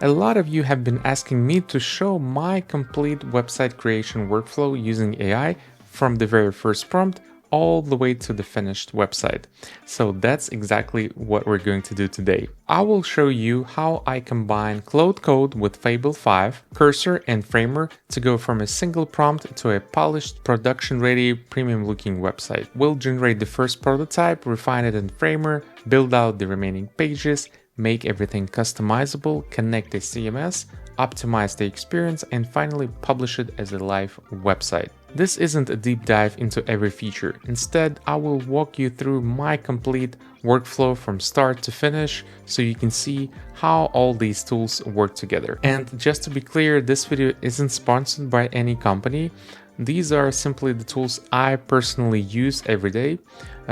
A lot of you have been asking me to show my complete website creation workflow using AI from the very first prompt all the way to the finished website. So that's exactly what we're going to do today. I will show you how I combine Claude Code with Fable 5, Cursor, and Framer to go from a single prompt to a polished, production-ready, premium-looking website. We'll generate the first prototype, refine it in Framer, build out the remaining pages, make everything customizable, connect a CMS, optimize the experience, and finally publish it as a live website. This isn't a deep dive into every feature. Instead, I will walk you through my complete workflow from start to finish so you can see how all these tools work together. And just to be clear, this video isn't sponsored by any company. These are simply the tools I personally use every day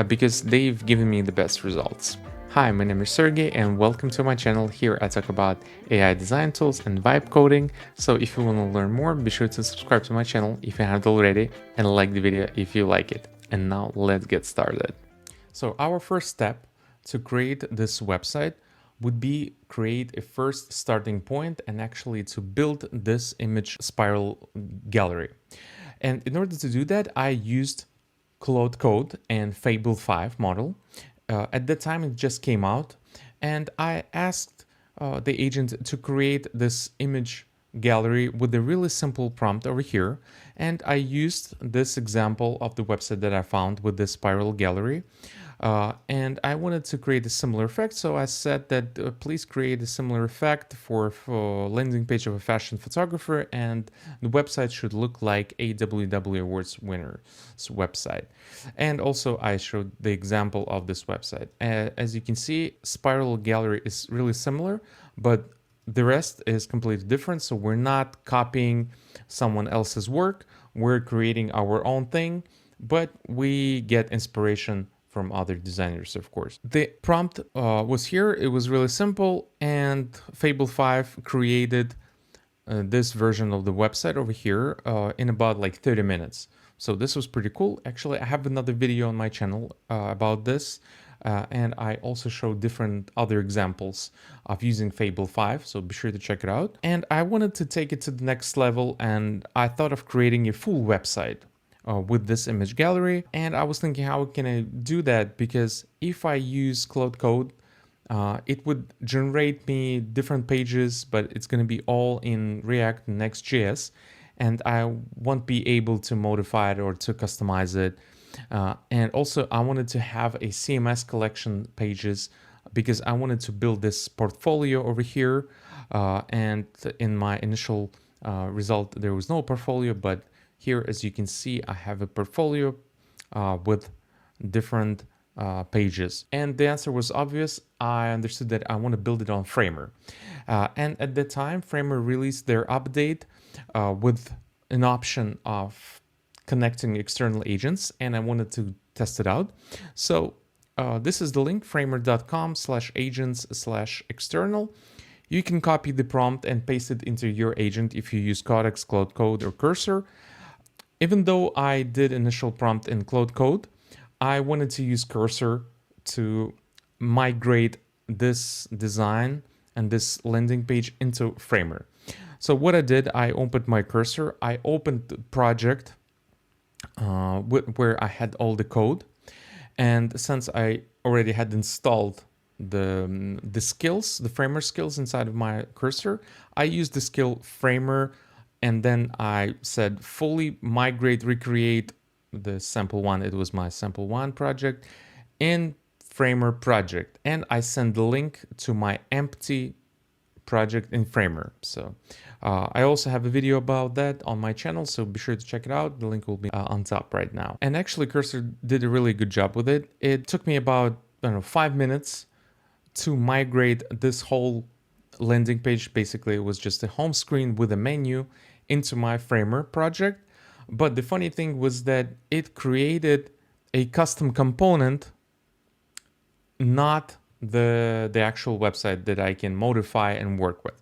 because they've given me the best results. Hi, my name is Sergey and welcome to my channel. Here I talk about AI design tools and vibe coding. So if you want to learn more, be sure to subscribe to my channel if you haven't already and like the video if you like it. And now let's get started. So our first step to create this website would be create a first starting point and actually to build this image spiral gallery. And in order to do that, I used Claude Code and Fable 5 model. At that time, it just came out, and I asked the agent to create this image gallery with a really simple prompt over here. And I used this example of the website that I found with this spiral gallery. And I wanted to create a similar effect, so I said that please create a similar effect for landing page of a fashion photographer, and the website should look like a WW Awards winner's website. And also I showed the example of this website. As you can see, spiral gallery is really similar, but the rest is completely different. So we're not copying someone else's work, we're creating our own thing, but we get inspiration from other designers, of course. The prompt was here, it was really simple, and Fable 5 created this version of the website over here in about like 30 minutes. So this was pretty cool. Actually, I have another video on my channel about this, and I also show different other examples of using Fable 5, so be sure to check it out. And I wanted to take it to the next level, and I thought of creating a full website with this image gallery. And I was thinking, how can I do that? Because if I use Claude Code, it would generate me different pages, but it's going to be all in React and Next.js, and I won't be able to modify it or to customize it. And also I wanted to have a CMS collection pages because I wanted to build this portfolio over here. And in my initial result, there was no portfolio, but here, as you can see, I have a portfolio with different pages. And the answer was obvious. I understood that I want to build it on Framer. And at the time, Framer released their update with an option of connecting external agents, and I wanted to test it out. So this is the link, framer.com/agents/external. You can copy the prompt and paste it into your agent if you use Codex, Claude Code, or Cursor. Even though I did initial prompt in Claude Code, I wanted to use Cursor to migrate this design and this landing page into Framer. So what I did, I opened my Cursor, I opened the project where I had all the code. And since I already had installed the skills, the Framer skills inside of my Cursor, I used the skill Framer, and then I said fully migrate, recreate the sample one. It was my sample one project in Framer project. And I send the link to my empty project in Framer. So I also have a video about that on my channel, so be sure to check it out. The link will be on top right now. And actually Cursor did a really good job with it. It took me about, I don't know, 5 minutes to migrate this whole landing page. Basically, it was just a home screen with a menu into my Framer project. But the funny thing was that it created a custom component, not the actual website that I can modify and work with.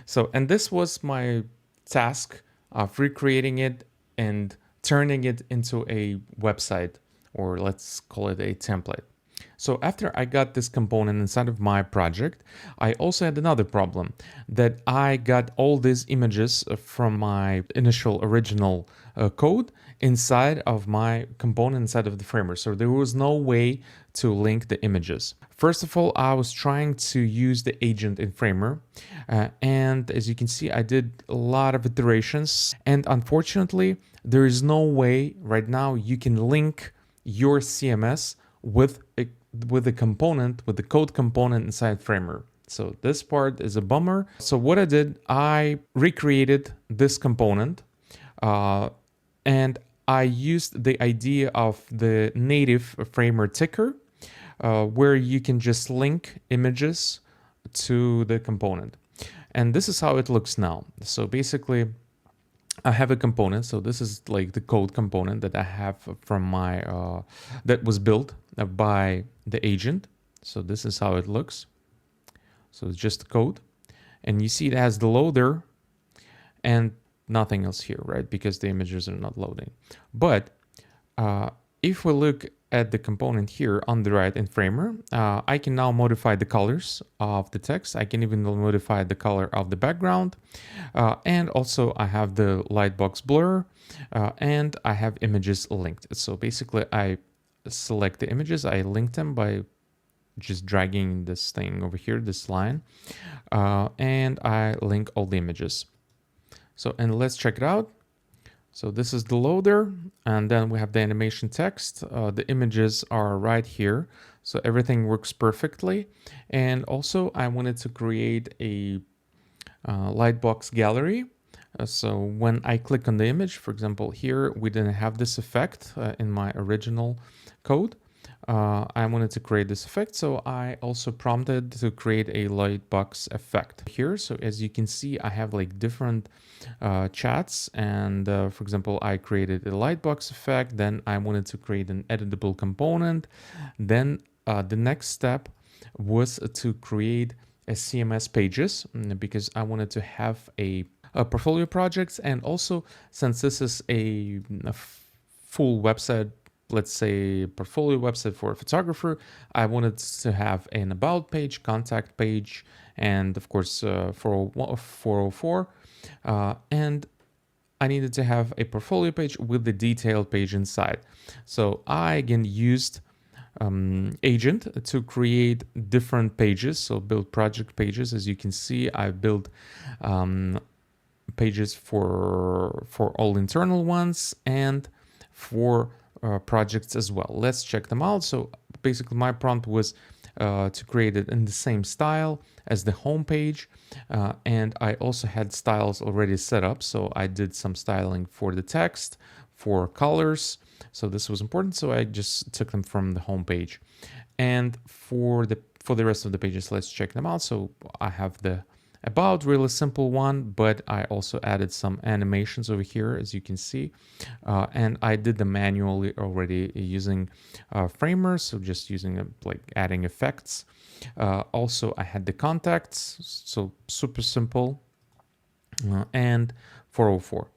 So, and this was my task of recreating it and turning it into a website, or let's call it a template. So after I got this component inside of my project, I also had another problem that I got all these images from my initial original code inside of my component inside of the framework. So there was no way to link the images. First of all, I was trying to use the agent in Framer. And as you can see, I did a lot of iterations. And unfortunately, there is no way right now you can link your CMS with the component, with the code component inside Framer. So this part is a bummer. So what I did, I recreated this component and I used the idea of the native Framer ticker where you can just link images to the component. And this is how it looks now. So basically, I have a component. So this is like the code component that I have from my, that was built by the agent. So this is how it looks. So it's just code. And you see it has the loader and nothing else here, right? Because the images are not loading. But if we look at the component here on the right in Framer, I can now modify the colors of the text. I can even modify the color of the background. And also I have the lightbox blur and I have images linked. So basically I select the images, I link them by just dragging this thing over here, this line, and I link all the images. So, and let's check it out. So this is the loader, and then we have the animation text. The images are right here. So everything works perfectly. And also I wanted to create a lightbox gallery. So when I click on the image, for example, here, we didn't have this effect in my original code. I wanted to create this effect, so I also prompted to create a lightbox effect here. So as you can see, I have like different chats, and for example, I created a lightbox effect, then I wanted to create an editable component. Then the next step was to create a CMS pages, because I wanted to have a portfolio projects, and also since this is a full website, let's say portfolio website for a photographer, I wanted to have an about page, contact page, and of course 404, and I needed to have a portfolio page with the detailed page inside. So I again used agent to create different pages, so build project pages. As you can see, I built pages for all internal ones and for projects as well. Let's check them out. So basically my prompt was to create it in the same style as the home page, and I also had styles already set up. So I did some styling for the text, for colors. So this was important. So I just took them from the home page. And for the rest of the pages, let's check them out. So I have the about, really simple one, but I also added some animations over here, as you can see, and I did them manually already using Framer, so just using like adding effects. Also, I had the contacts, so super simple, and 404.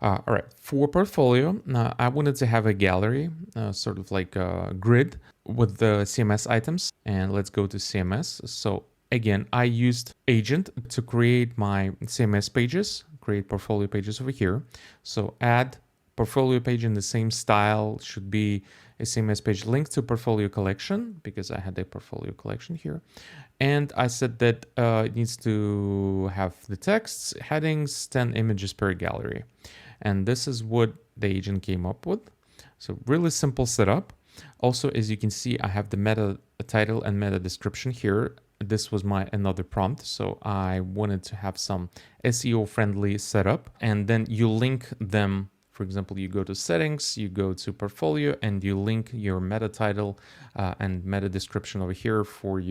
All right, for portfolio, I wanted to have a gallery, sort of like a grid with the CMS items, and let's go to CMS. So again, I used agent to create my CMS pages, create portfolio pages over here. So add portfolio page in the same style, should be a CMS page linked to portfolio collection, because I had a portfolio collection here. And I said that it needs to have the texts, headings, 10 images per gallery. And this is what the agent came up with. So really simple setup. Also, as you can see, I have the meta title and meta description here. This was my another prompt, so I wanted to have some SEO-friendly setup, and then you link them. For example, you go to settings, you go to portfolio, and you link your meta title and meta description over here for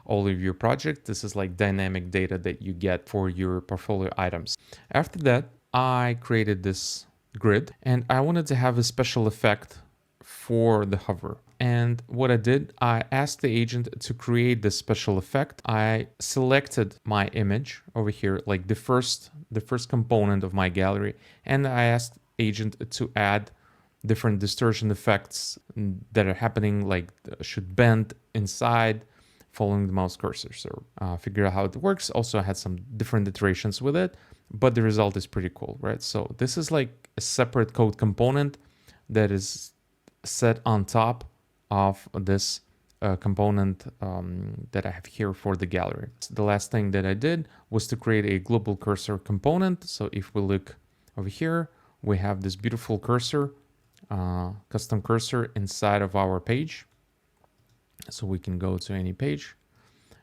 all of your project. This is like dynamic data that you get for your portfolio items. After that, I created this grid, and I wanted to have a special effect for the hover. And what I did, I asked the agent to create this special effect. I selected my image over here, like the first component of my gallery, and I asked agent to add different distortion effects that are happening, like should bend inside following the mouse cursor. So figure out how it works. Also, I had some different iterations with it, but the result is pretty cool, right? So this is like a separate code component that is set on top of this component that I have here for the gallery. The last thing that I did was to create a global cursor component. So if we look over here, we have this beautiful cursor, custom cursor inside of our page. So we can go to any page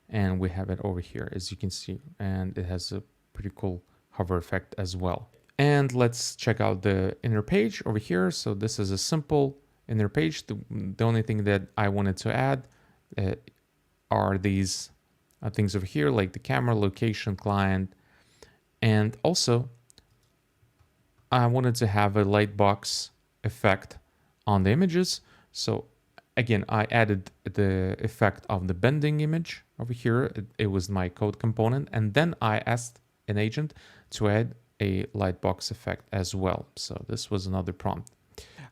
and we have it over here, as you can see, and it has a pretty cool hover effect as well. And let's check out the inner page over here. So this is a simple inner page. The only thing that I wanted to add are these things over here, like the camera, location, client, and also I wanted to have a lightbox effect on the images. So again, I added the effect of the bending image over here. It was my code component, and then I asked an agent to add a lightbox effect as well. So this was another prompt.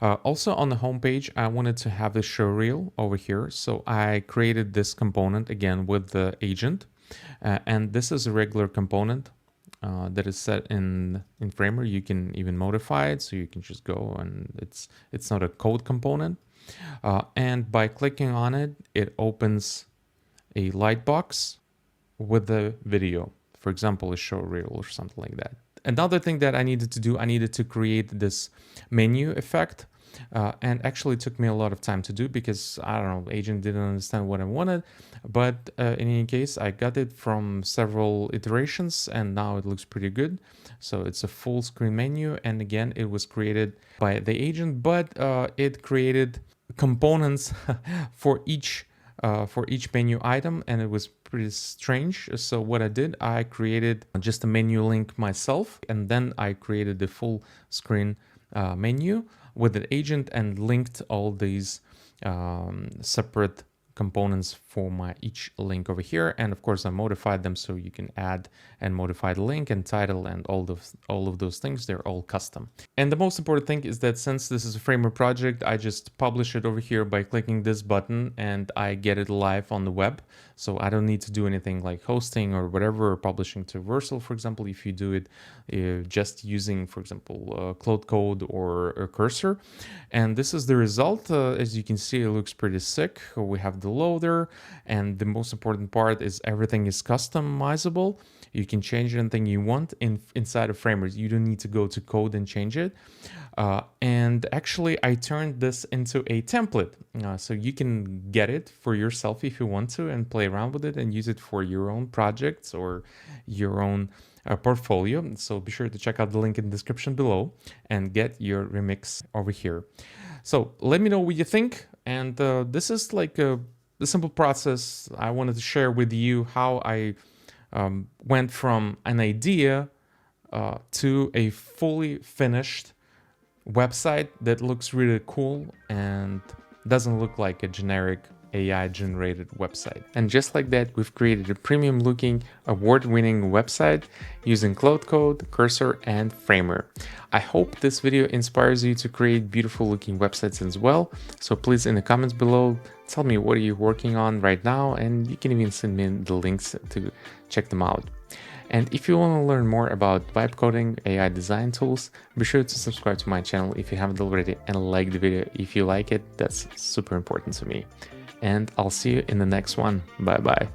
Also on the home page, I wanted to have the Showreel over here. So I created this component again with the agent. And this is a regular component that is set in Framer. You can even modify it. So you can just go and it's not a code component. And by clicking on it, it opens a lightbox with the video. For example, a Showreel or something like that. Another thing that I needed to do, I needed to create this menu effect. And actually it took me a lot of time to do because, I don't know, agent didn't understand what I wanted. But in any case, I got it from several iterations and now it looks pretty good. So it's a full screen menu. And again, it was created by the agent, but it created components for each menu item, and it was pretty strange. So what I did, I created just a menu link myself, and then I created the full screen menu with an agent and linked all these separate components for my each link over here. And of course I modified them so you can add and modify the link and title and all of those things. They're all custom. And the most important thing is that since this is a Framer project, I just publish it over here by clicking this button and I get it live on the web. So I don't need to do anything like hosting or whatever, or publishing to Versal, for example, if you do it just using, for example, Claude Code or a cursor. And this is the result. As you can see, it looks pretty sick. We have the loader, and the most important part is everything is customizable. You can change anything you want inside of Framer. You don't need to go to code and change it. And actually, I turned this into a template. So you can get it for yourself if you want to and play around with it and use it for your own projects or your own portfolio. So be sure to check out the link in the description below and get your remix over here. So let me know what you think. And this is like the simple process. I wanted to share with you how I went from an idea to a fully finished website that looks really cool and doesn't look like a generic AI generated website. And just like that, we've created a premium looking, award-winning website using Claude Code, Cursor, and Framer. I hope this video inspires you to create beautiful looking websites as well. So please, in the comments below, tell me what are you working on right now, and you can even send me the links to check them out. And if you want to learn more about vibe coding, AI design tools, be sure to subscribe to my channel if you haven't already, and like the video if you like it. That's super important to me. And I'll see you in the next one. Bye bye.